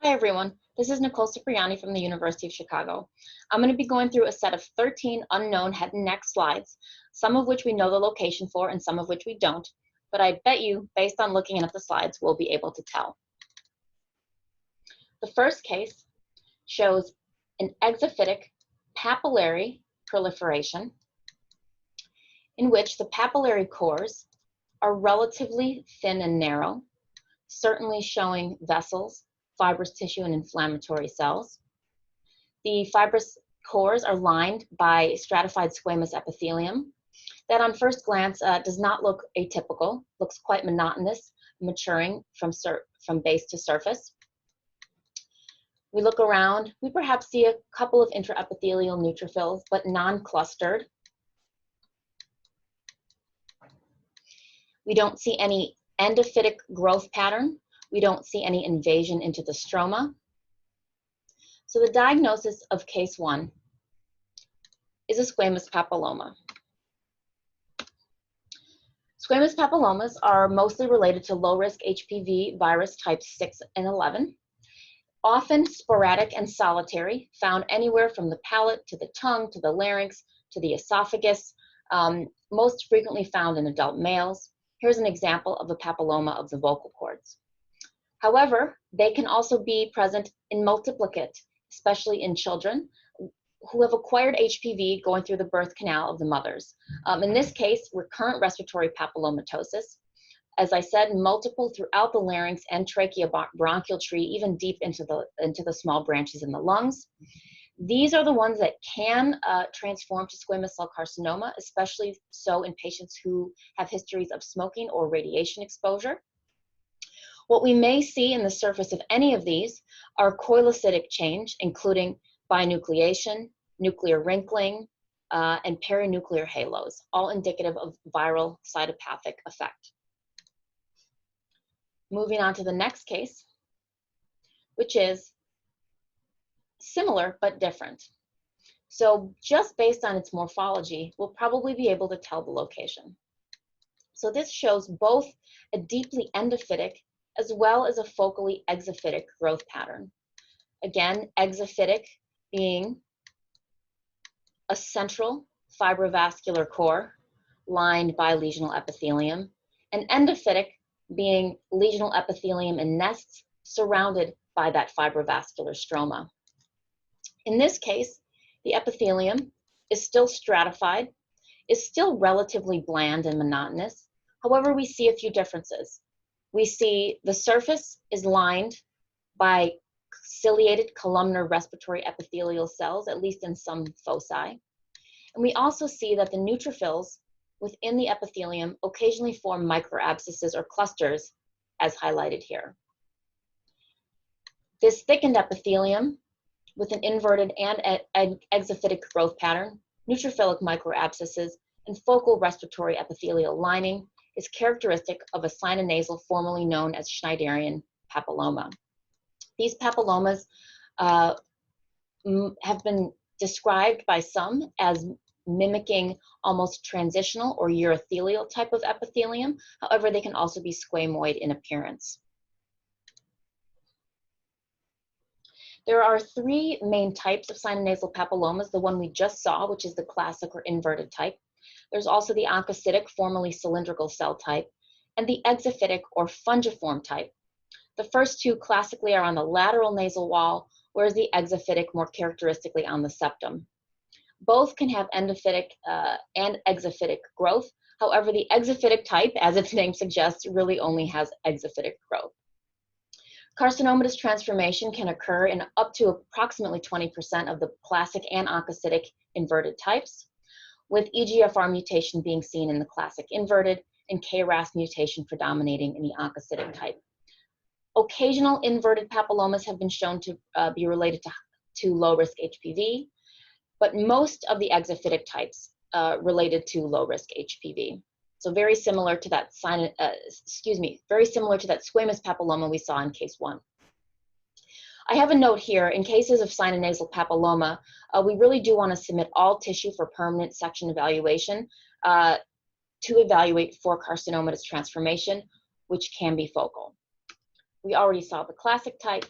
Hi everyone, this is ENT Cipriani from the University of Chicago. I'm going to be going through a set of 13 unknown head and neck slides, some of which we know the location for and some of which we don't, but I bet you, based on looking at the slides, we'll be able to tell. The first case shows an exophytic papillary proliferation in which the papillary cores are relatively thin and narrow, certainly showing vessels, fibrous tissue, and inflammatory cells. The fibrous cores are lined by stratified squamous epithelium that on first glance does not look atypical, looks quite monotonous, maturing from base to surface. We look around, we perhaps see a couple of intraepithelial neutrophils, but non-clustered. We don't see any endophytic growth pattern. We don't see any invasion into the stroma. So the diagnosis of case 1 is a squamous papilloma. Squamous papillomas are mostly related to low-risk HPV virus types 6 and 11, often sporadic and solitary, found anywhere from the palate to the tongue to the larynx to the esophagus, most frequently found in adult males. Here's an example of a papilloma of the vocal cords. However, they can also be present in multiplicate, especially in children who have acquired HPV going through the birth canal of the mothers. In this case, recurrent respiratory papillomatosis. As I said, multiple throughout the larynx and tracheobronchial tree, even deep into the small branches in the lungs. These are the ones that can transform to squamous cell carcinoma, especially so in patients who have histories of smoking or radiation exposure. What we may see in the surface of any of these are coilocytic change, including binucleation, nuclear wrinkling, and perinuclear halos, all indicative of viral cytopathic effect. Moving on to the next case, which is similar but different. So just based on its morphology, we'll probably be able to tell the location. So this shows both a deeply endophytic as well as a focally exophytic growth pattern. Again, exophytic being a central fibrovascular core lined by lesional epithelium, and endophytic being lesional epithelium and nests surrounded by that fibrovascular stroma. In this case, the epithelium is still stratified, is still relatively bland and monotonous. However, we see a few differences. We see the surface is lined by ciliated columnar respiratory epithelial cells, at least in some foci. And we also see that the neutrophils within the epithelium occasionally form microabscesses or clusters, as highlighted here. This thickened epithelium with an inverted and exophytic growth pattern, neutrophilic microabscesses, and focal respiratory epithelial lining is characteristic of a sinonasal formerly known as Schneiderian papilloma. These papillomas have been described by some as mimicking almost transitional or urothelial type of epithelium. However, they can also be squamoid in appearance. There are 3 main types of sinonasal papillomas, the one we just saw, which is the classic or inverted type. There's also the oncocytic, formerly cylindrical cell type, and the exophytic or fungiform type. The first 2 classically are on the lateral nasal wall, whereas the exophytic more characteristically on the septum. Both can have endophytic and exophytic growth. However, the exophytic type, as its name suggests, really only has exophytic growth. Carcinomatous transformation can occur in up to approximately 20% of the classic and oncocytic inverted types, with EGFR mutation being seen in the classic inverted and KRAS mutation predominating in the oncocytic type. Occasional inverted papillomas have been shown to be related to low-risk HPV, but most of the exophytic types related to low-risk HPV. So very similar to that very similar to that squamous papilloma we saw in case 1. I have a note here, in cases of sinonasal papilloma, we really do want to submit all tissue for permanent section evaluation to evaluate for carcinomatous transformation, which can be focal. We already saw the classic type.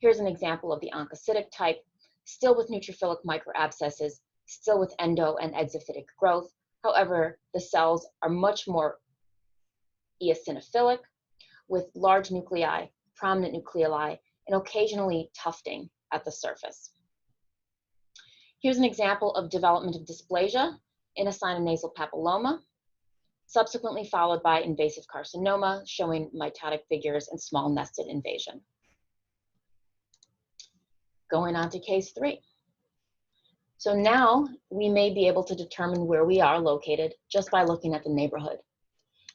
Here's an example of the oncocytic type, still with neutrophilic microabscesses, still with endo and exophytic growth. However, the cells are much more eosinophilic with large nuclei, prominent nucleoli, and occasionally tufting at the surface. Here's an example of development of dysplasia in a sinonasal papilloma, subsequently followed by invasive carcinoma showing mitotic figures and small nested invasion. Going on to case 3. So now we may be able to determine where we are located just by looking at the neighborhood.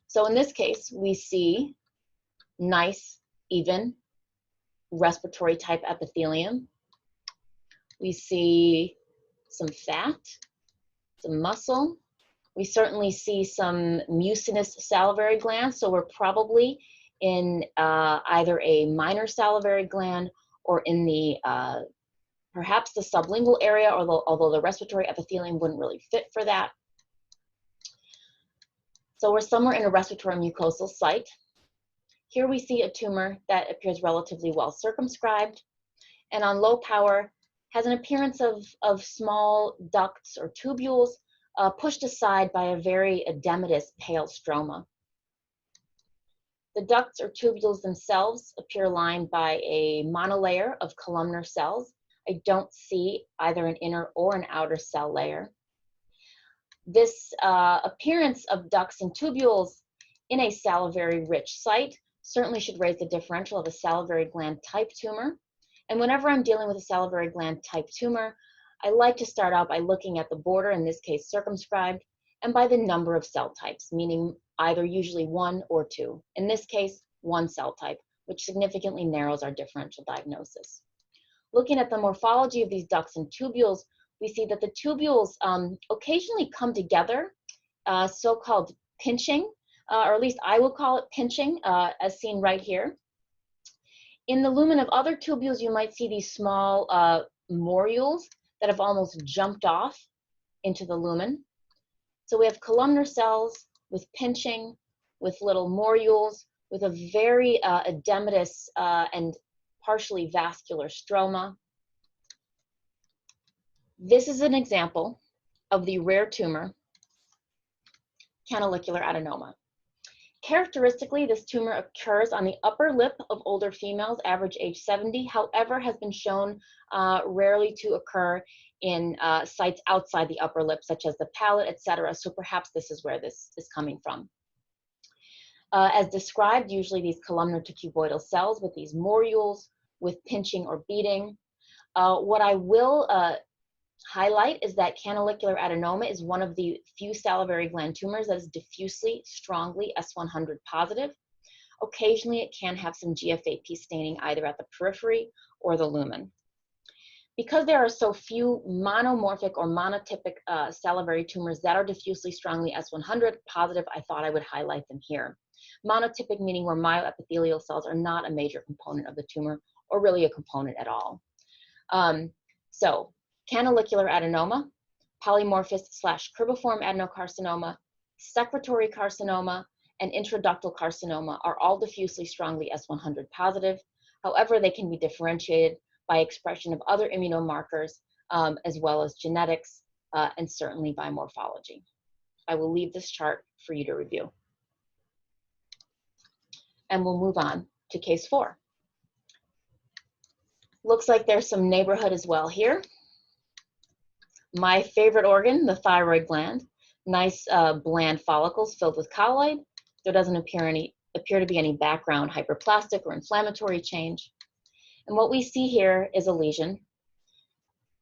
So in this case, we see nice, even respiratory type epithelium. We see some fat, some muscle. We certainly see some mucinous salivary glands, so we're probably in either a minor salivary gland or in the perhaps the sublingual area, although the respiratory epithelium wouldn't really fit for that. So we're somewhere in a respiratory mucosal site. Here we see a tumor that appears relatively well circumscribed, and on low power has an appearance of small ducts or tubules pushed aside by a very edematous pale stroma. The ducts or tubules themselves appear lined by a monolayer of columnar cells. I don't see either an inner or an outer cell layer. This appearance of ducts and tubules in a salivary-rich site certainly should raise the differential of a salivary gland type tumor. And whenever I'm dealing with a salivary gland type tumor, I like to start out by looking at the border, in this case circumscribed, and by the number of cell types, meaning either usually 1 or 2. In this case, 1 cell type, which significantly narrows our differential diagnosis. Looking at the morphology of these ducts and tubules, we see that the tubules occasionally come together, so-called pinching, or at least I will call it pinching, as seen right here. In the lumen of other tubules, you might see these small morules that have almost jumped off into the lumen. So we have columnar cells with pinching, with little morules, with a very edematous and partially vascular stroma. This is an example of the rare tumor, canalicular adenoma. Characteristically, this tumor occurs on the upper lip of older females, average age 70, however, has been shown rarely to occur in sites outside the upper lip, such as the palate, etc. So perhaps this is where this is coming from. As described, usually these columnar to cuboidal cells with these morules, with pinching or beating. What I will highlight is that canalicular adenoma is one of the few salivary gland tumors that is diffusely, strongly S100 positive. Occasionally, it can have some GFAP staining either at the periphery or the lumen. Because there are so few monomorphic or monotypic salivary tumors that are diffusely strongly S100 positive, I thought I would highlight them here. Monotypic meaning where myoepithelial cells are not a major component of the tumor or really a component at all. So canalicular adenoma, polymorphous/cribiform adenocarcinoma, secretory carcinoma, and intraductal carcinoma are all diffusely strongly S100 positive. However, they can be differentiated by expression of other immunomarkers, as well as genetics, and certainly by morphology. I will leave this chart for you to review. And we'll move on to case 4. Looks like there's some neighborhood as well here. My favorite organ, the thyroid gland, nice bland follicles filled with colloid. There doesn't appear to be any background hyperplastic or inflammatory change. And what we see here is a lesion,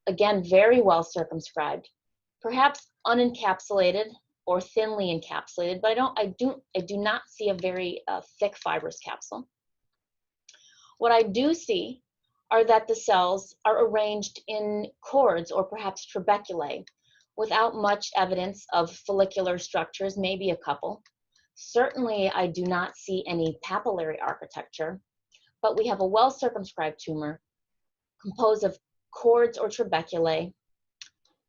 again, very well circumscribed, perhaps unencapsulated or thinly encapsulated, but I do not see a very thick fibrous capsule. What I do see are that the cells are arranged in cords or perhaps trabeculae without much evidence of follicular structures, maybe a couple. Certainly, I do not see any papillary architecture, but we have a well-circumscribed tumor composed of cords or trabeculae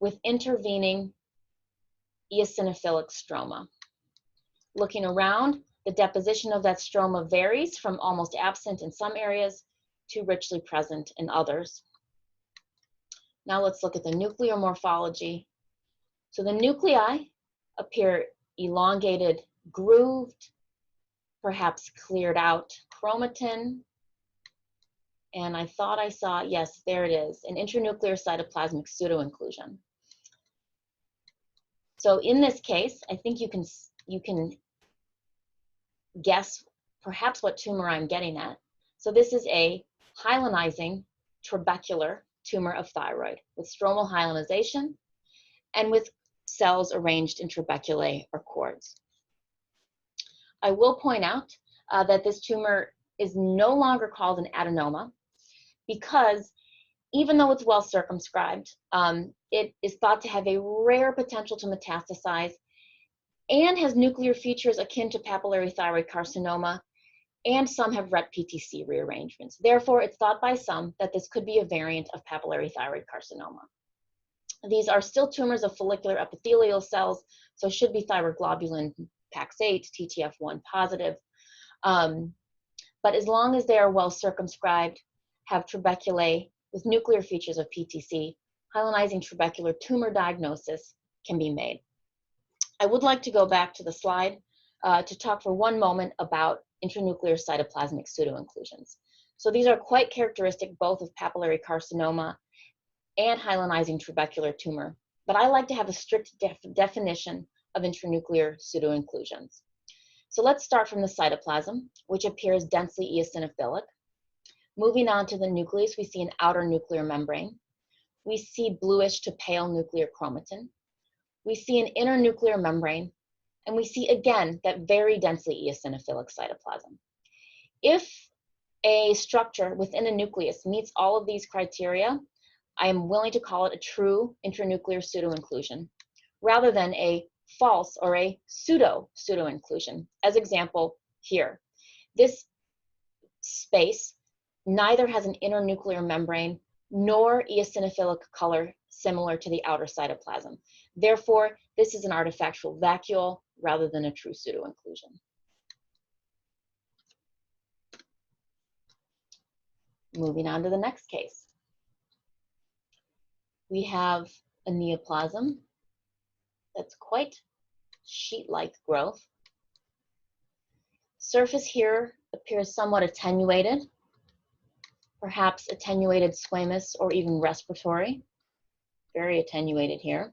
with intervening eosinophilic stroma. Looking around, the deposition of that stroma varies from almost absent in some areas too richly present in others. Now let's look at the nuclear morphology. So the nuclei appear elongated, grooved, perhaps cleared out chromatin. And I thought I saw, yes, there it is, an intranuclear cytoplasmic pseudoinclusion. So in this case, I think you can guess perhaps what tumor I'm getting at. So this is a hyalinizing trabecular tumor of thyroid with stromal hyalinization and with cells arranged in trabeculae or cords. I will point out that this tumor is no longer called an adenoma because even though it's well circumscribed, it is thought to have a rare potential to metastasize and has nuclear features akin to papillary thyroid carcinoma, and some have RET PTC rearrangements. Therefore, it's thought by some that this could be a variant of papillary thyroid carcinoma. These are still tumors of follicular epithelial cells, so should be thyroglobulin PAX8, TTF1 positive. But as long as they are well circumscribed, have trabeculae with nuclear features of PTC, hyalinizing trabecular tumor diagnosis can be made. I would like to go back to the slide to talk for one moment about intranuclear cytoplasmic pseudoinclusions. So these are quite characteristic both of papillary carcinoma and hyalinizing trabecular tumor, but I like to have a strict definition of intranuclear pseudoinclusions. So let's start from the cytoplasm, which appears densely eosinophilic. Moving on to the nucleus, we see an outer nuclear membrane. We see bluish to pale nuclear chromatin. We see an inner nuclear membrane, and we see again that very densely eosinophilic cytoplasm. If a structure within a nucleus meets all of these criteria, I am willing to call it a true intranuclear pseudoinclusion, rather than a false or a pseudo-pseudoinclusion. As example here, this space neither has an inner nuclear membrane nor eosinophilic color similar to the outer cytoplasm. Therefore, this is an artifactual vacuole rather than a true pseudoinclusion. Moving on to the next case. We have a neoplasm that's quite sheet-like growth. Surface here appears somewhat attenuated, perhaps attenuated squamous or even respiratory, very attenuated here.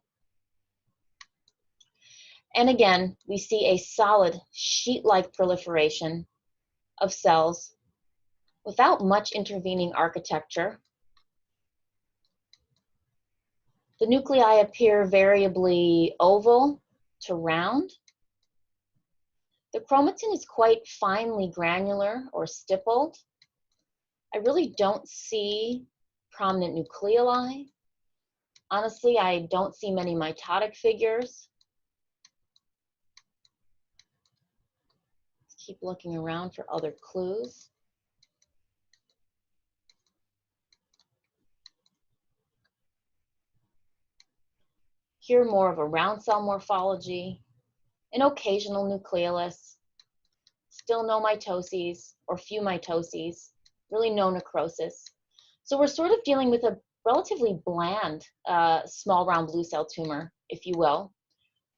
And again, we see a solid sheet-like proliferation of cells without much intervening architecture. The nuclei appear variably oval to round. The chromatin is quite finely granular or stippled. I really don't see prominent nucleoli. Honestly, I don't see many mitotic figures. Let's keep looking around for other clues. Here, more of a round cell morphology, an occasional nucleolus, still no mitoses or few mitoses, really no necrosis. So we're sort of dealing with a relatively bland small round blue cell tumor, if you will,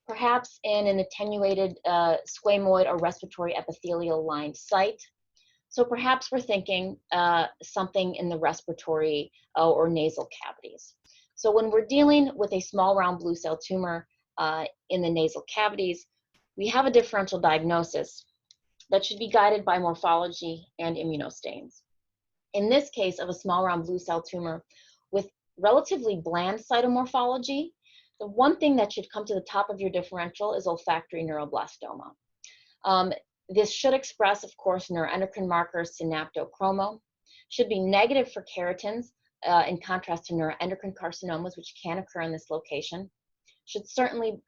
perhaps in an attenuated squamoid or respiratory epithelial lined site. So perhaps we're thinking something in the respiratory or nasal cavities. So when we're dealing with a small round blue cell tumor in the nasal cavities, we have a differential diagnosis that should be guided by morphology and immunostains. In this case of a small round blue cell tumor with relatively bland cytomorphology, the one thing that should come to the top of your differential is olfactory neuroblastoma. This should express, of course, neuroendocrine markers, synaptochromo, should be negative for keratins, in contrast to neuroendocrine carcinomas, which can occur in this location, should certainly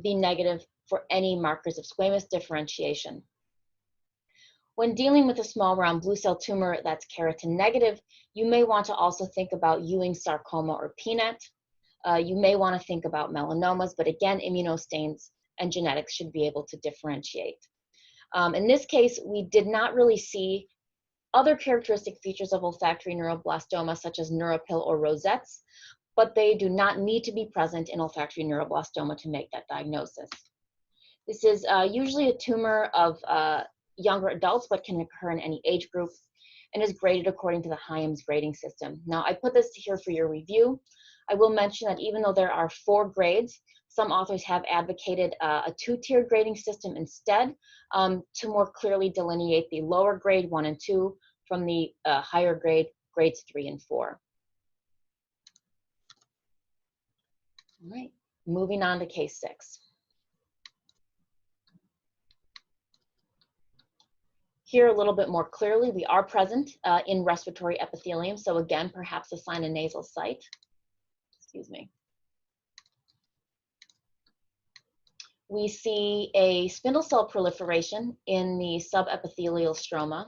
be negative for any markers of squamous differentiation. When dealing with a small round blue cell tumor that's keratin negative, you may want to also think about Ewing sarcoma or PNET. You may want to think about melanomas, but again, immunostains and genetics should be able to differentiate. In this case, we did not really see other characteristic features of olfactory neuroblastoma, such as neuropil or rosettes, but they do not need to be present in olfactory neuroblastoma to make that diagnosis. This is usually a tumor of younger adults, but can occur in any age group, and is graded according to the Hyams grading system. Now, I put this here for your review. I will mention that even though there are 4 grades, some authors have advocated a 2-tiered grading system instead, to more clearly delineate the lower grade 1 and 2 from the higher grade, grades 3 and 4. All right, moving on to case 6. Here a little bit more clearly, we are present in respiratory epithelium. So again, perhaps a sinonasal site. Excuse me. We see a spindle cell proliferation in the subepithelial stroma.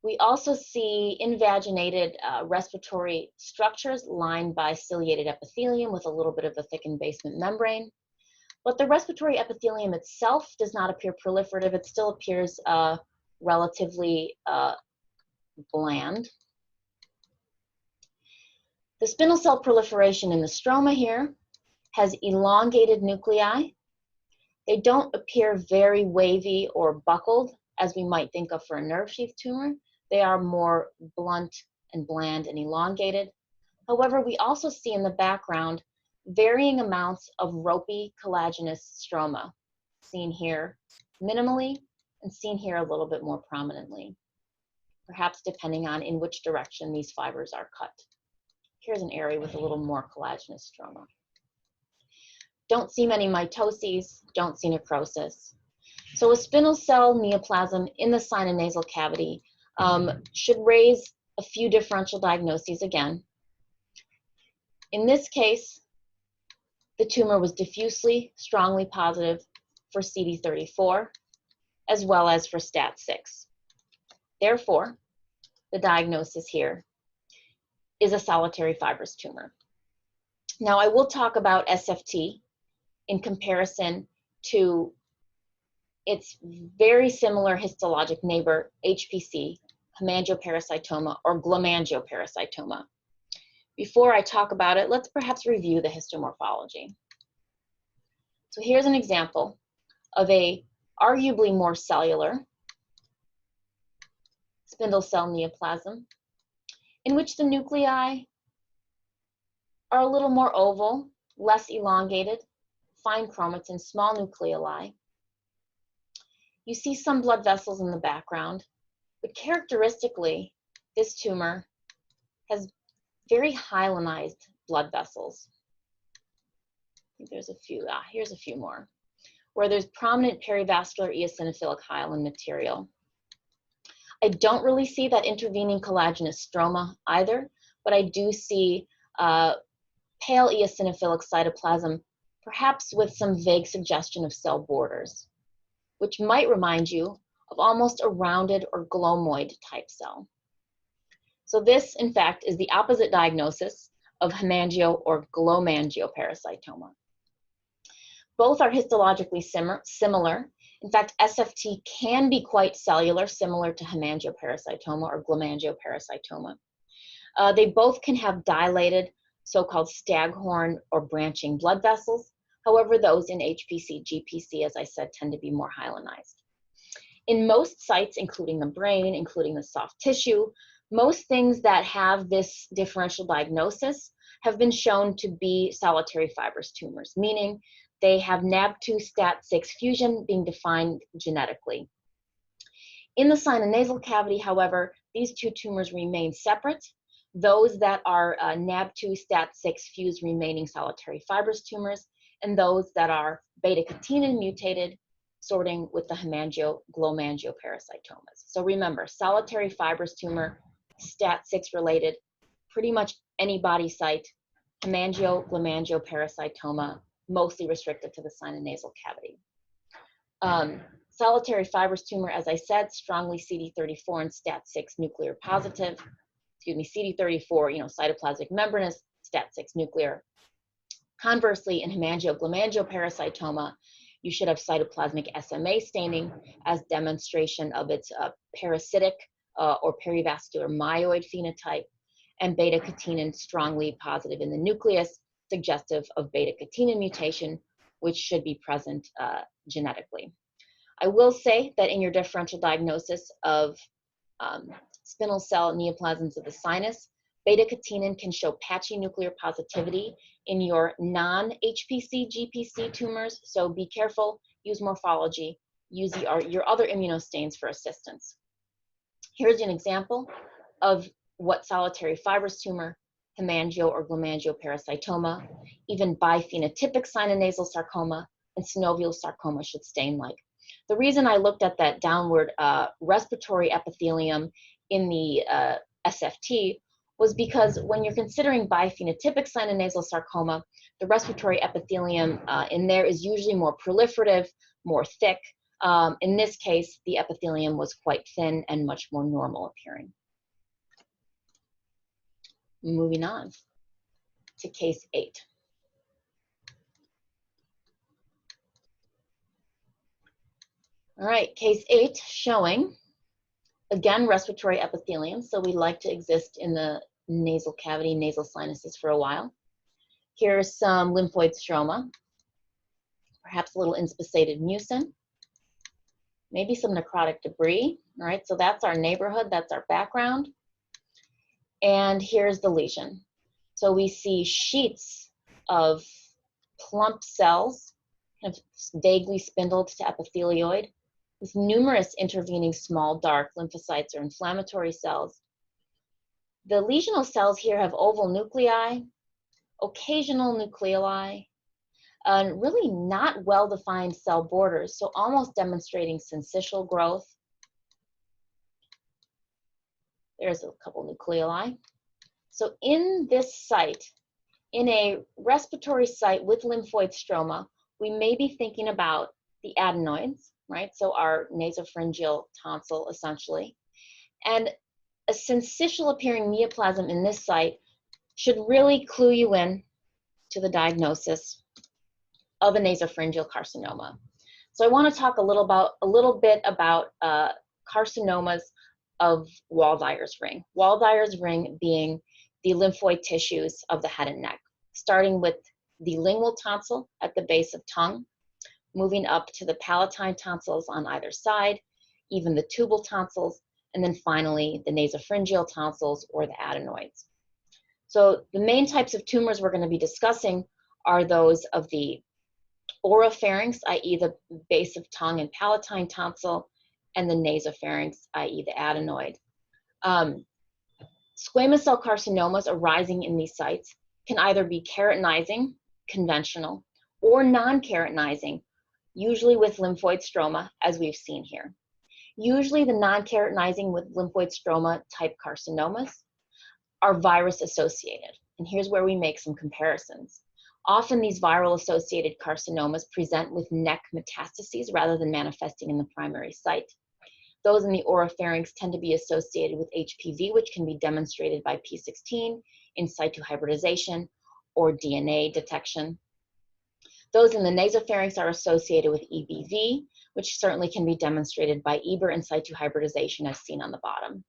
We also see invaginated respiratory structures lined by ciliated epithelium with a little bit of a thickened basement membrane. But the respiratory epithelium itself does not appear proliferative. It still appears relatively bland. The spindle cell proliferation in the stroma here has elongated nuclei. They don't appear very wavy or buckled as we might think of for a nerve sheath tumor. They are more blunt and bland and elongated. However, we also see in the background varying amounts of ropey collagenous stroma, seen here minimally and seen here a little bit more prominently, perhaps depending on in which direction these fibers are cut. Here's an area with a little more collagenous stroma. Don't see many mitoses, don't see necrosis. So a spindle cell neoplasm in the sinonasal cavity should raise a few differential diagnoses again. In this case, the tumor was diffusely strongly positive for CD34 as well as for STAT6. Therefore, the diagnosis here is a solitary fibrous tumor. Now, I will talk about SFT in comparison to its very similar histologic neighbor, HPC, hemangioparasitoma or glomangioparasitoma. Before I talk about it, let's perhaps review the histomorphology. So here's an example of a arguably more cellular spindle cell neoplasm in which the nuclei are a little more oval, less elongated, fine chromatin, small nucleoli. You see some blood vessels in the background, but characteristically, this tumor has very hyalinized blood vessels. I think there's a few, here's a few more, where there's prominent perivascular eosinophilic hyaline material. I don't really see that intervening collagenous stroma either, but I do see pale eosinophilic cytoplasm, perhaps with some vague suggestion of cell borders, which might remind you of almost a rounded or glomoid type cell. So this, in fact, is the opposite diagnosis of hemangio or glomangioparasitoma. Both are histologically similar. In fact, SFT can be quite cellular, similar to hemangioparasitoma or glomangioparasitoma. They both can have dilated, so-called staghorn or branching blood vessels. However, those in HPC, GPC, as I said, tend to be more hyalinized. In most sites, including the brain, including the soft tissue, most things that have this differential diagnosis have been shown to be solitary fibrous tumors, meaning they have NAB2 STAT6 fusion being defined genetically. In the sinonasal cavity, however, these two tumors remain separate. Those that are NAB2 STAT6 fused remaining solitary fibrous tumors, and those that are beta-catenin mutated, sorting with the hemangio-glomangioparasitomas. So remember, solitary fibrous tumor, STAT6 related, pretty much any body site, hemangio-glomangioparasitoma, mostly restricted to the sinonasal cavity. Solitary fibrous tumor, as I said, strongly CD34 and STAT6 nuclear positive. CD34, cytoplasmic membranous, STAT6 nuclear. Conversely, in hemangio-glomangioparasitoma, You should have cytoplasmic SMA staining as demonstration of its parasitic or perivascular myeloid phenotype, and beta-catenin strongly positive in the nucleus, suggestive of beta-catenin mutation, which should be present genetically. I will say that in your differential diagnosis of spinal cell neoplasms of the sinus, beta-catenin can show patchy nuclear positivity in your non-HPC, GPC tumors, so be careful, use morphology, use your other immunostains for assistance. Here's an example of what solitary fibrous tumor, hemangio or glomangioparasitoma, even biphenotypic sinonasal sarcoma, and synovial sarcoma should stain like. The reason I looked at that downward respiratory epithelium in the SFT was because when you're considering biphenotypic sinonasal sarcoma, the respiratory epithelium in there is usually more proliferative, more thick. In this case, the epithelium was quite thin and much more normal appearing. Moving on to case 8. All right, case 8 showing, again, respiratory epithelium. So we like to exist in the nasal cavity, nasal sinuses for a while. Here's some lymphoid stroma, perhaps a little inspissated mucin, maybe some necrotic debris. All right, so that's our neighborhood, that's our background. And here's the lesion. So we see sheets of plump cells, kind of vaguely spindled to epithelioid, with numerous intervening small dark lymphocytes or inflammatory cells. The lesional cells here have oval nuclei, occasional nucleoli, and really not well-defined cell borders, so almost demonstrating syncytial growth. There's a couple nucleoli. So in this site, in a respiratory site with lymphoid stroma, we may be thinking about the adenoids, right? So our nasopharyngeal tonsil, essentially. And a syncytial appearing neoplasm in this site should really clue you in to the diagnosis of a nasopharyngeal carcinoma. So I want to talk a little bit about carcinomas of Waldeyer's ring. Waldeyer's ring being the lymphoid tissues of the head and neck, starting with the lingual tonsil at the base of tongue, moving up to the palatine tonsils on either side, even the tubal tonsils, and then finally the nasopharyngeal tonsils or the adenoids. So the main types of tumors we're going to be discussing are those of the oropharynx, i.e. the base of tongue and palatine tonsil, and the nasopharynx, i.e. the adenoid. Squamous cell carcinomas arising in these sites can either be keratinizing, conventional, or non-keratinizing, usually with lymphoid stroma, as we've seen here. Usually the non-keratinizing with lymphoid stroma type carcinomas are virus associated. And here's where we make some comparisons. Often these viral associated carcinomas present with neck metastases rather than manifesting in the primary site. Those in the oropharynx tend to be associated with HPV, which can be demonstrated by P16 in situ hybridization or DNA detection. Those in the nasopharynx are associated with EBV, which certainly can be demonstrated by EBER in situ hybridization as seen on the bottom.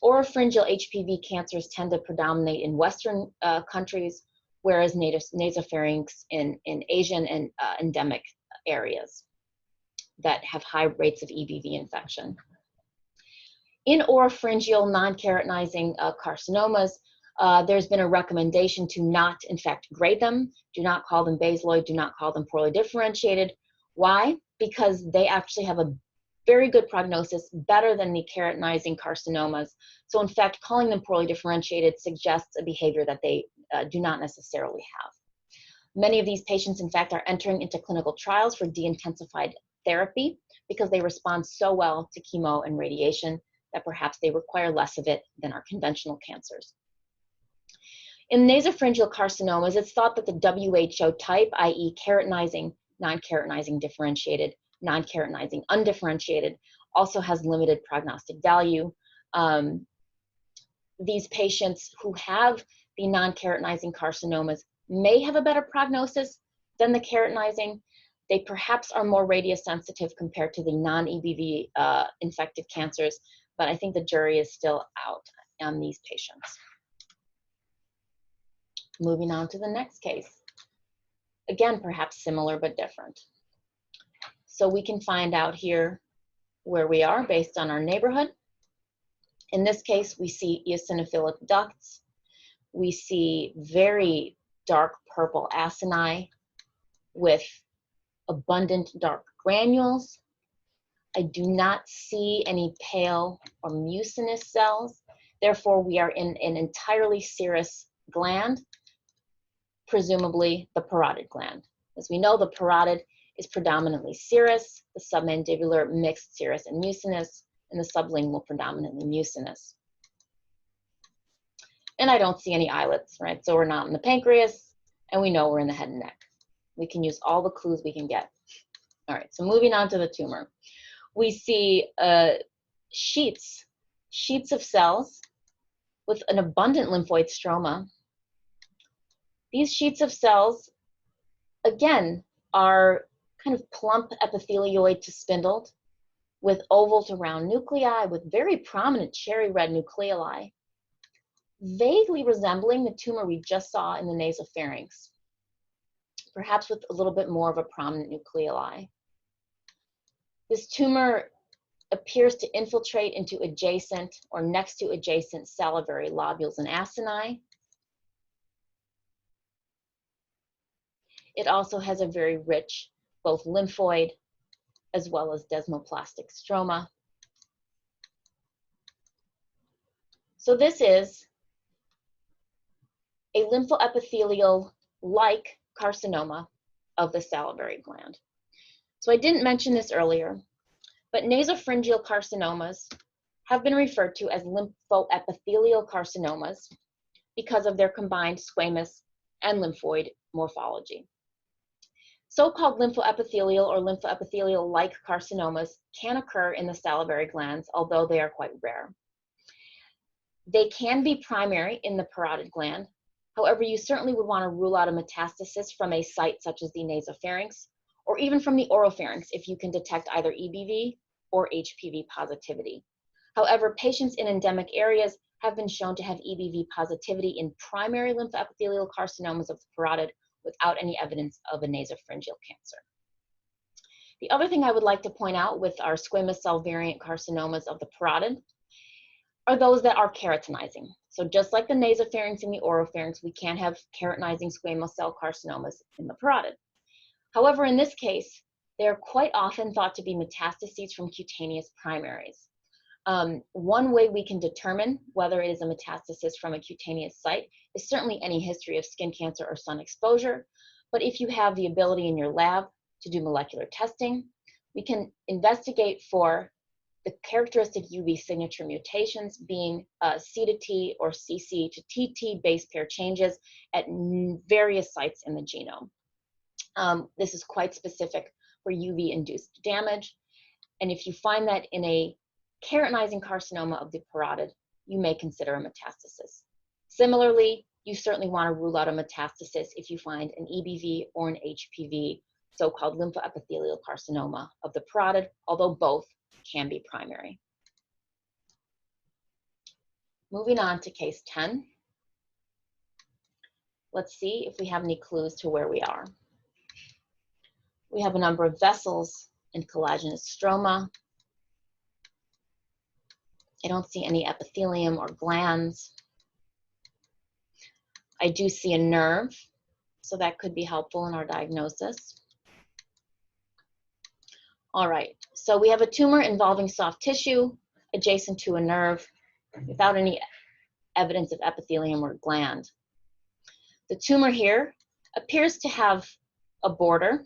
Oropharyngeal HPV cancers tend to predominate in Western countries, whereas nasopharynx in Asian and endemic areas that have high rates of EBV infection. In oropharyngeal non-keratinizing carcinomas, there's been a recommendation to not, in fact, grade them. Do not call them basaloid, do not call them poorly differentiated. Why? Because they actually have a very good prognosis, better than the keratinizing carcinomas. So in fact, calling them poorly differentiated suggests a behavior that they do not necessarily have. Many of these patients, in fact, are entering into clinical trials for de-intensified therapy because they respond so well to chemo and radiation that perhaps they require less of it than our conventional cancers. In nasopharyngeal carcinomas, it's thought that the WHO type, i.e. keratinizing, non-keratinizing differentiated, non-keratinizing undifferentiated, also has limited prognostic value. These patients who have the non-keratinizing carcinomas may have a better prognosis than the keratinizing, They perhaps are more radiosensitive compared to the non-EBV infected cancers, but I think the jury is still out on these patients. Moving on to the next case. Again, perhaps similar but different. So we can find out here where we are based on our neighborhood. In this case, we see eosinophilic ducts. We see very dark purple acini with abundant dark granules. I do not see any pale or mucinous cells. Therefore, we are in an entirely serous gland, presumably the parotid gland. As we know, the parotid is predominantly serous, the submandibular mixed serous and mucinous, and the sublingual predominantly mucinous. And I don't see any islets, right? So we're not in the pancreas, and we know we're in the head and neck. We can use all the clues we can get. All right, so moving on to the tumor. We see sheets of cells with an abundant lymphoid stroma. These sheets of cells, again, are kind of plump epithelioid to spindled with oval to round nuclei with very prominent cherry red nucleoli, vaguely resembling the tumor we just saw in the nasopharynx, perhaps with a little bit more of a prominent nucleoli. This tumor appears to infiltrate into adjacent or next to adjacent salivary lobules and acini. It also has a very rich both lymphoid as well as desmoplastic stroma. So this is a lymphoepithelial-like carcinoma of the salivary gland. So I didn't mention this earlier, but nasopharyngeal carcinomas have been referred to as lymphoepithelial carcinomas because of their combined squamous and lymphoid morphology. So-called lymphoepithelial or lymphoepithelial-like carcinomas can occur in the salivary glands, although they are quite rare. They can be primary in the parotid gland. However, you certainly would want to rule out a metastasis from a site such as the nasopharynx, or even from the oropharynx if you can detect either EBV or HPV positivity. However, patients in endemic areas have been shown to have EBV positivity in primary lymphoepithelial carcinomas of the parotid without any evidence of a nasopharyngeal cancer. The other thing I would like to point out with our squamous cell variant carcinomas of the parotid are those that are keratinizing. So just like the nasopharynx and the oropharynx, we can have keratinizing squamous cell carcinomas in the parotid. However, in this case, they are quite often thought to be metastases from cutaneous primaries. One way we can determine whether it is a metastasis from a cutaneous site is certainly any history of skin cancer or sun exposure. But if you have the ability in your lab to do molecular testing, we can investigate for the characteristic UV signature mutations being C to T or CC to TT base pair changes at various sites in the genome. This is quite specific for UV-induced damage. And if you find that in a keratinizing carcinoma of the parotid, you may consider a metastasis. Similarly, you certainly want to rule out a metastasis if you find an EBV or an HPV, so-called lymphoepithelial carcinoma of the parotid, although both can be primary. Moving on to case 10. Let's see if we have any clues to where we are. We have a number of vessels and collagenous stroma. I don't see any epithelium or glands. I do see a nerve, so that could be helpful in our diagnosis. All right, so we have a tumor involving soft tissue adjacent to a nerve without any evidence of epithelium or gland. The tumor here appears to have a border.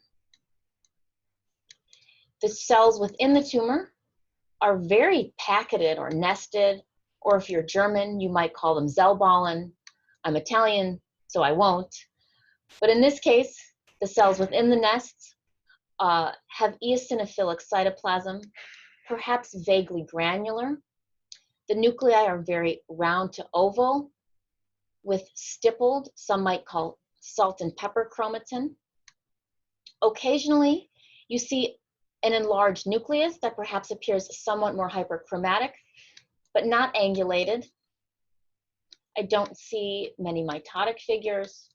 The cells within the tumor are very packeted or nested, or if you're German, you might call them Zellballen. I'm Italian, so I won't. But in this case, the cells within the nests have eosinophilic cytoplasm, perhaps vaguely granular. The nuclei are very round to oval with stippled, some might call salt and pepper chromatin. Occasionally, You see an enlarged nucleus that perhaps appears somewhat more hyperchromatic, but not angulated. I don't see many mitotic figures.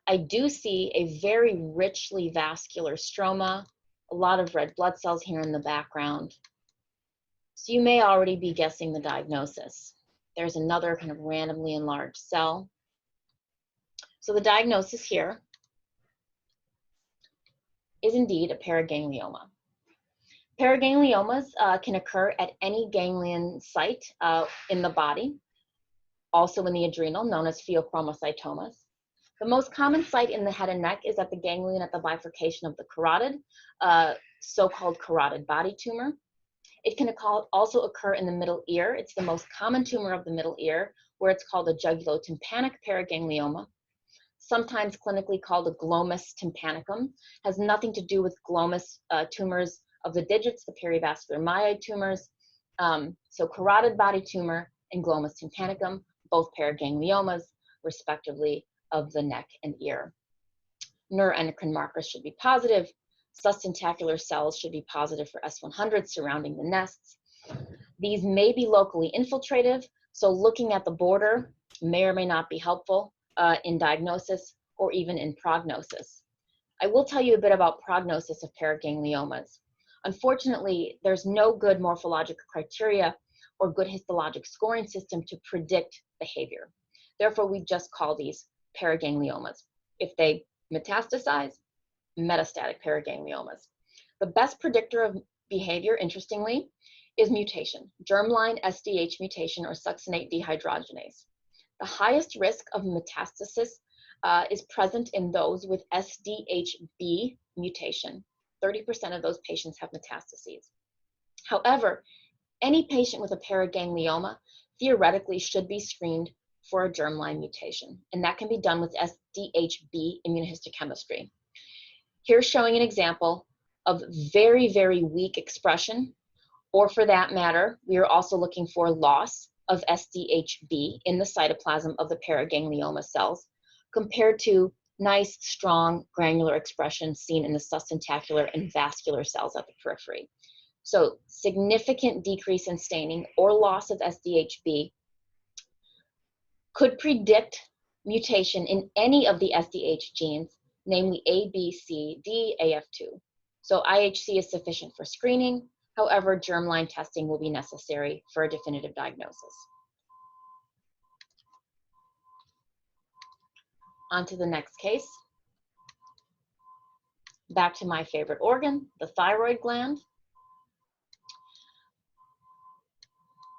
I do see a very richly vascular stroma, a lot of red blood cells here in the background. So you may already be guessing the diagnosis. There's another kind of randomly enlarged cell. So the diagnosis here is indeed a paraganglioma. Paragangliomas can occur at any ganglion site in the body, also in the adrenal, known as pheochromocytomas. The most common site in the head and neck is at the ganglion at the bifurcation of the carotid, so-called carotid body tumor. It can also occur in the middle ear. It's the most common tumor of the middle ear, where it's called a jugulotympanic paraganglioma, sometimes clinically called a glomus tympanicum. Has nothing to do with glomus tumors of the digits, the perivascular myeloid tumors. So carotid body tumor and glomus tympanicum, both paragangliomas, respectively, of the neck and ear. Neuroendocrine markers should be positive. Sustentacular cells should be positive for S100 surrounding the nests. These may be locally infiltrative, so looking at the border may or may not be helpful in diagnosis or even in prognosis. I will tell you a bit about prognosis of paragangliomas. Unfortunately, there's no good morphologic criteria or good histologic scoring system to predict behavior. Therefore, we just call these paragangliomas. If they metastasize, metastatic paragangliomas. The best predictor of behavior, interestingly, is mutation, germline SDH mutation or succinate dehydrogenase. The highest risk of metastasis is present in those with SDHB mutation. 30% of those patients have metastases. However, any patient with a paraganglioma theoretically should be screened for a germline mutation, and that can be done with SDHB immunohistochemistry. Here's showing an example of very, very weak expression, or for that matter, we are also looking for loss of SDHB in the cytoplasm of the paraganglioma cells, compared to nice, strong, granular expression seen in the sustentacular and vascular cells at the periphery. So significant decrease in staining or loss of SDHB could predict mutation in any of the SDH genes, namely A, B, C, D, AF2. So IHC is sufficient for screening. However, germline testing will be necessary for a definitive diagnosis. On to the next case. Back to my favorite organ, the thyroid gland.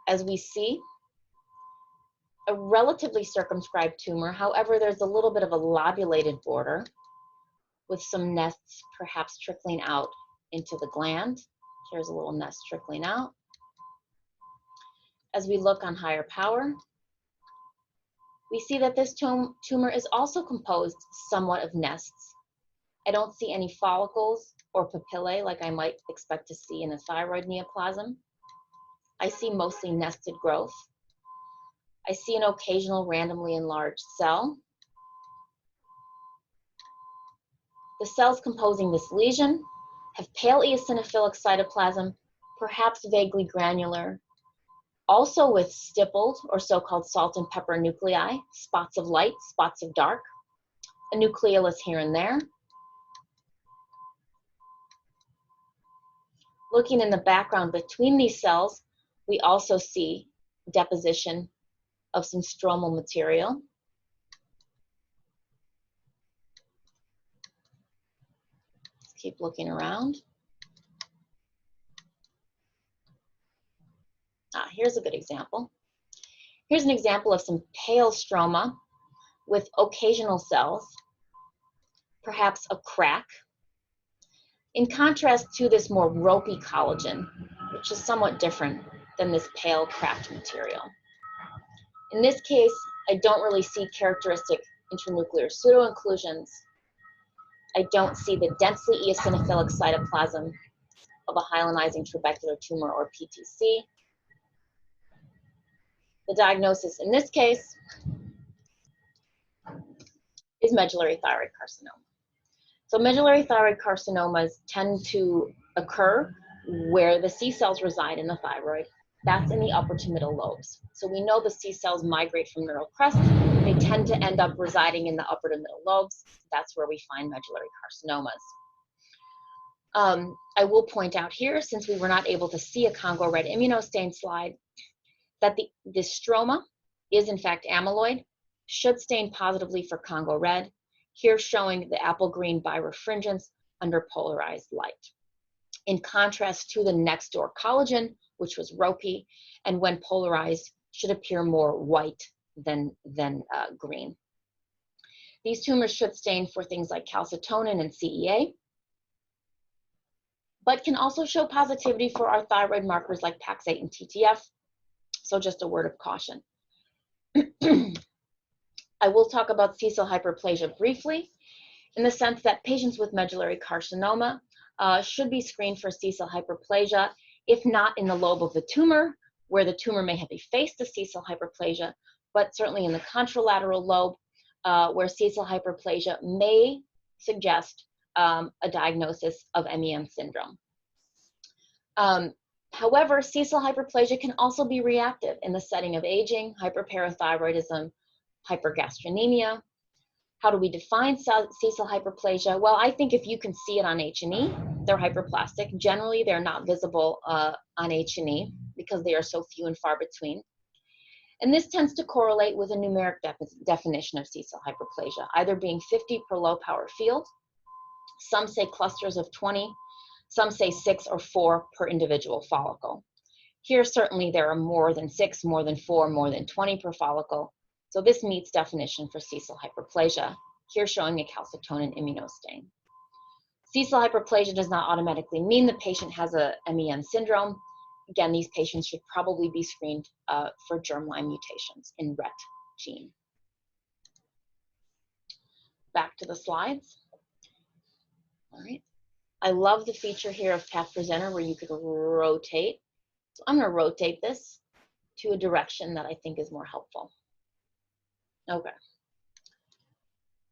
As we see, a relatively circumscribed tumor. However, there's a little bit of a lobulated border with some nests perhaps trickling out into the gland. Here's a little nest trickling out. As we look on higher power, we see that this tumor is also composed somewhat of nests. I don't see any follicles or papillae like I might expect to see in a thyroid neoplasm. I see mostly nested growth. I see an occasional randomly enlarged cell. The cells composing this lesion have pale eosinophilic cytoplasm, perhaps vaguely granular, also with stippled or so-called salt and pepper nuclei, spots of light, spots of dark, a nucleolus here and there. Looking in the background between these cells, we also see deposition of some stromal material. Let's keep looking around. Here's a good example. Here's an example of some pale stroma with occasional cells, perhaps a crack, in contrast to this more ropey collagen, which is somewhat different than this pale cracked material. In this case, I don't really see characteristic intranuclear pseudoinclusions. I don't see the densely eosinophilic cytoplasm of a hyalinizing trabecular tumor or PTC. The diagnosis in this case is medullary thyroid carcinoma. So medullary thyroid carcinomas tend to occur where the C cells reside in the thyroid. That's in the upper to middle lobes. So we know the C cells migrate from neural crest. They tend to end up residing in the upper to middle lobes. That's where we find medullary carcinomas. I will point out here, since we were not able to see a Congo red immunostain slide, that the stroma is in fact amyloid, should stain positively for Congo red, here showing the apple green birefringence under polarized light. In contrast to the next door collagen, which was ropey, and when polarized should appear more white than green. These tumors should stain for things like calcitonin and CEA, but can also show positivity for our thyroid markers like PAX8 and TTF, so just a word of caution. I will talk about C-cell hyperplasia briefly, in the sense that patients with medullary carcinoma should be screened for C-cell hyperplasia, if not in the lobe of the tumor, where the tumor may have effaced the C-cell hyperplasia, but certainly in the contralateral lobe, where C-cell hyperplasia may suggest a diagnosis of MEM syndrome. However, C-cell hyperplasia can also be reactive in the setting of aging, hyperparathyroidism, hypergastrinemia. How do we define C-cell hyperplasia? Well, I think if you can see it on H&E, they're hyperplastic. Generally, they're not visible on H&E because they are so few and far between. And this tends to correlate with a numeric definition of C-cell hyperplasia, either being 50 per low power field. Some say clusters of 20. Some say 6 or 4 per individual follicle. Here, certainly, there are more than 6, more than 4, more than 20 per follicle. So this meets definition for C-cell hyperplasia, here showing a calcitonin immunostain. C-cell hyperplasia does not automatically mean the patient has a MEM syndrome. Again, these patients should probably be screened for germline mutations in RET gene. Back to the slides. All right. I love the feature here of Path Presenter where you could rotate. So I'm going to rotate this to a direction that I think is more helpful. Okay.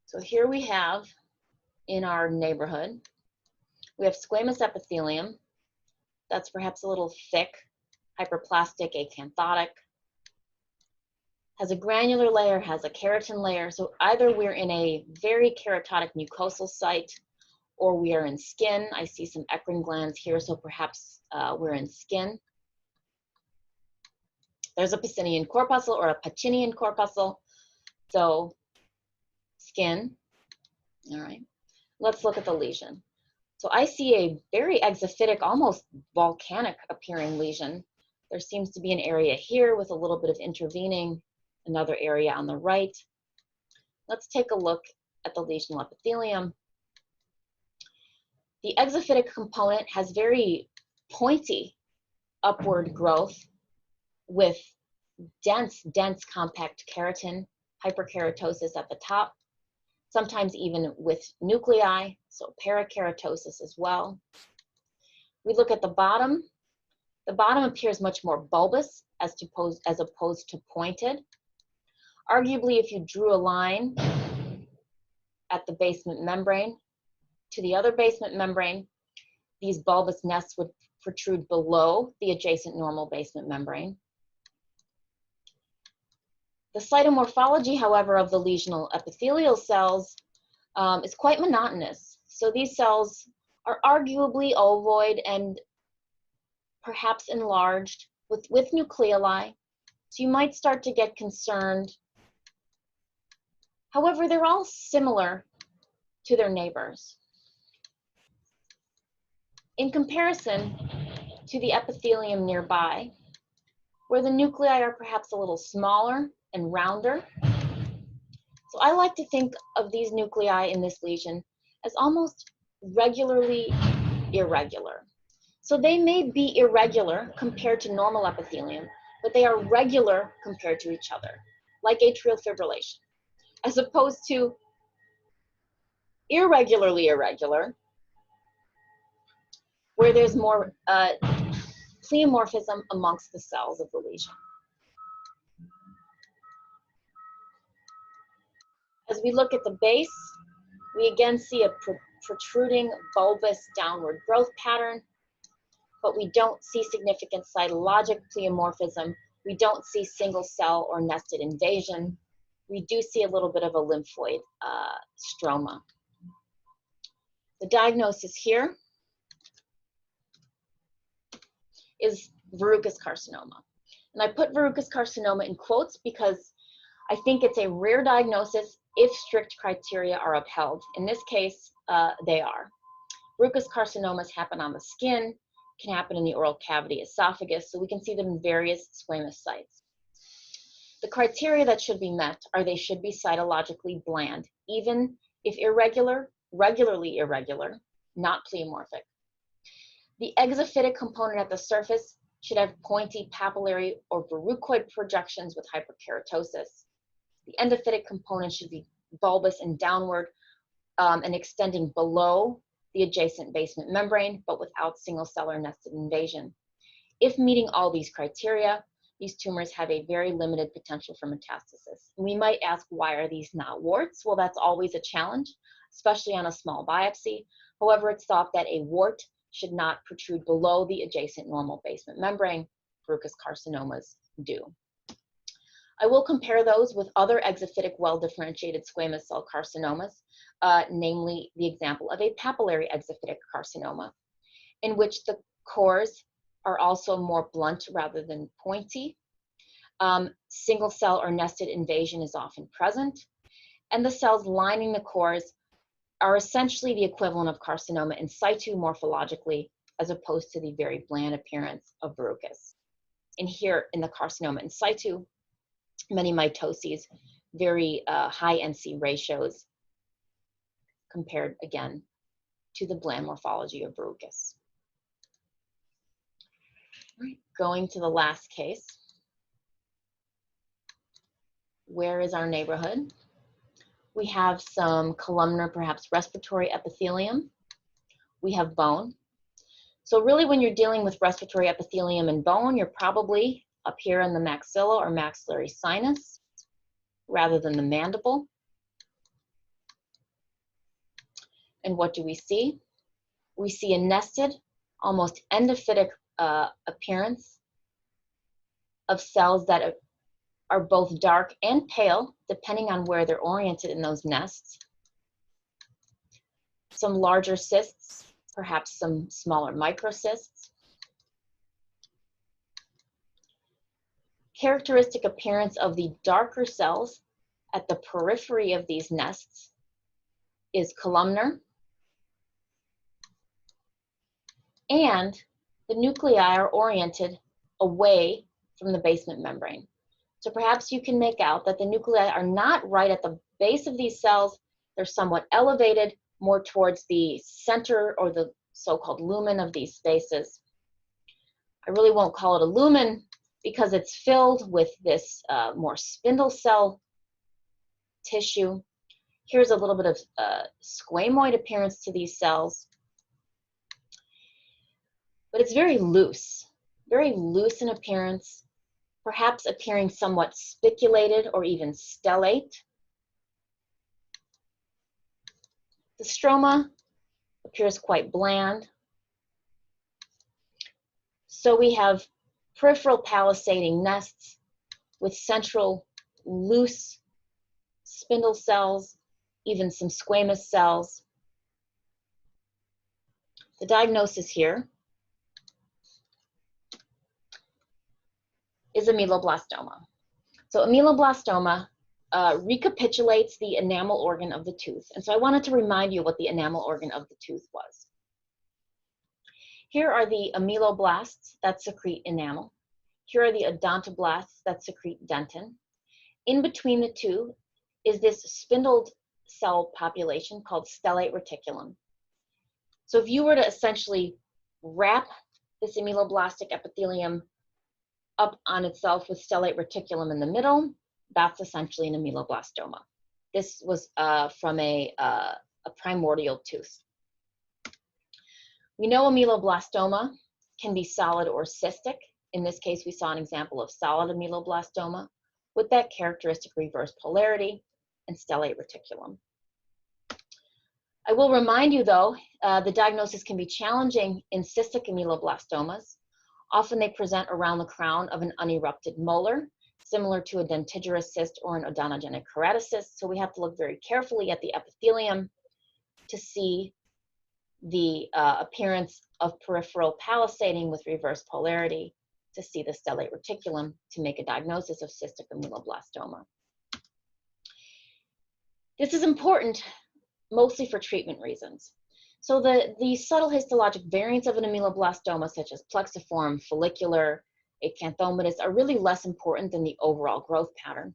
So here we have in our neighborhood, we have squamous epithelium. That's perhaps a little thick, hyperplastic, acanthotic. Has a granular layer, has a keratin layer. So either we're in a very keratotic mucosal site or we are in skin. I see some eccrine glands here, so perhaps we're in skin. There's a Pacinian corpuscle or a Pacinian corpuscle. So skin, all right. Let's look at the lesion. So I see a very exophytic, almost volcanic appearing lesion. There seems to be an area here with a little bit of intervening, another area on the right. Let's take a look at the lesional epithelium. The exophytic component has very pointy upward growth with dense compact keratin, hyperkeratosis at the top, sometimes even with nuclei, so parakeratosis as well. We look at the bottom. The bottom appears much more bulbous as opposed to pointed. Arguably, if you drew a line at the basement membrane to the other basement membrane, these bulbous nests would protrude below the adjacent normal basement membrane. The cytomorphology, however, of the lesional epithelial cells is quite monotonous. So these cells are arguably ovoid and perhaps enlarged with nucleoli. So you might start to get concerned. However, they're all similar to their neighbors. In comparison to the epithelium nearby, where the nuclei are perhaps a little smaller and rounder. So I like to think of these nuclei in this lesion as almost regularly irregular. So they may be irregular compared to normal epithelium, but they are regular compared to each other, like atrial fibrillation, as opposed to irregularly irregular, where there's more pleomorphism amongst the cells of the lesion. As we look at the base, we again see a protruding bulbous downward growth pattern, but we don't see significant cytologic pleomorphism. We don't see single cell or nested invasion. We do see a little bit of a lymphoid stroma. The diagnosis here is verrucous carcinoma. And I put verrucous carcinoma in quotes because I think it's a rare diagnosis if strict criteria are upheld. In this case, they are. Verrucous carcinomas happen on the skin, can happen in the oral cavity, esophagus, so we can see them in various squamous sites. The criteria that should be met are they should be cytologically bland, even if irregular, regularly irregular, not pleomorphic. The exophytic component at the surface should have pointy papillary or verrucoid projections with hyperkeratosis. The endophytic component should be bulbous and downward and extending below the adjacent basement membrane, but without single cell or nested invasion. If meeting all these criteria, these tumors have a very limited potential for metastasis. We might ask, why are these not warts? Well, that's always a challenge, especially on a small biopsy. However, it's thought that a wart should not protrude below the adjacent normal basement membrane. Verrucous carcinomas do. I will compare those with other exophytic well-differentiated squamous cell carcinomas, namely the example of a papillary exophytic carcinoma, in which the cores are also more blunt rather than pointy. Single cell or nested invasion is often present, and the cells lining the cores are essentially the equivalent of carcinoma in situ morphologically, as opposed to the very bland appearance of verrucous. And here in the carcinoma in situ, many mitoses, very high NC ratios compared again to the bland morphology of verrucous. Right, going to the last case. Where is our neighborhood? We have some columnar, perhaps respiratory epithelium. We have bone. So really when you're dealing with respiratory epithelium and bone, you're probably up here in the maxilla or maxillary sinus rather than the mandible. And what do we see? We see a nested, almost endophytic appearance of cells that are both dark and pale, depending on where they're oriented in those nests. Some larger cysts, perhaps some smaller microcysts. Characteristic appearance of the darker cells at the periphery of these nests is columnar, and the nuclei are oriented away from the basement membrane. So perhaps you can make out that the nuclei are not right at the base of these cells. They're somewhat elevated more towards the center or the so-called lumen of these spaces. I really won't call it a lumen because it's filled with this more spindle cell tissue. Here's a little bit of squamoid appearance to these cells. But it's very loose in appearance, perhaps appearing somewhat spiculated or even stellate. The stroma appears quite bland. So we have peripheral palisading nests with central loose spindle cells, even some squamous cells. The diagnosis here is ameloblastoma. So ameloblastoma recapitulates the enamel organ of the tooth. And so I wanted to remind you what the enamel organ of the tooth was. Here are the ameloblasts that secrete enamel. Here are the odontoblasts that secrete dentin. In between the two is this spindled cell population called stellate reticulum. So if you were to essentially wrap this ameloblastic epithelium up on itself with stellate reticulum in the middle, that's essentially an ameloblastoma. This was from a primordial tooth. We know ameloblastoma can be solid or cystic. In this case, we saw an example of solid ameloblastoma with that characteristic reverse polarity and stellate reticulum. I will remind you though, the diagnosis can be challenging in cystic ameloblastomas. Often they present around the crown of an unerupted molar, similar to a dentigerous cyst or an odontogenic keratocyst. So we have to look very carefully at the epithelium to see the appearance of peripheral palisading with reverse polarity, to see the stellate reticulum to make a diagnosis of cystic ameloblastoma. This is important mostly for treatment reasons. So the subtle histologic variants of an ameloblastoma, such as plexiform, follicular, acanthomatous, are really less important than the overall growth pattern.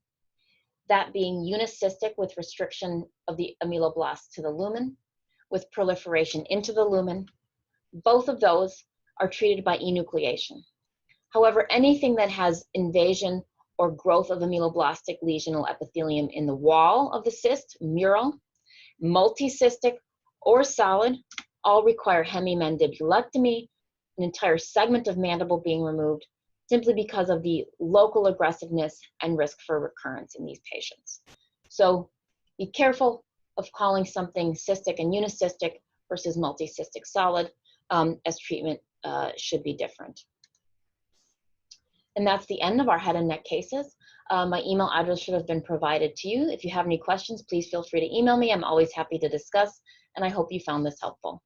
That being unicystic with restriction of the ameloblast to the lumen, with proliferation into the lumen. Both of those are treated by enucleation. However, anything that has invasion or growth of ameloblastic lesional epithelium in the wall of the cyst, mural, multicystic, or solid, all require hemimandibulectomy, an entire segment of mandible being removed, simply because of the local aggressiveness and risk for recurrence in these patients. So be careful of calling something cystic and unicystic versus multicystic solid, as treatment should be different. And that's the end of our head and neck cases. My email address should have been provided to you. If you have any questions, please feel free to email me. I'm always happy to discuss, and I hope you found this helpful.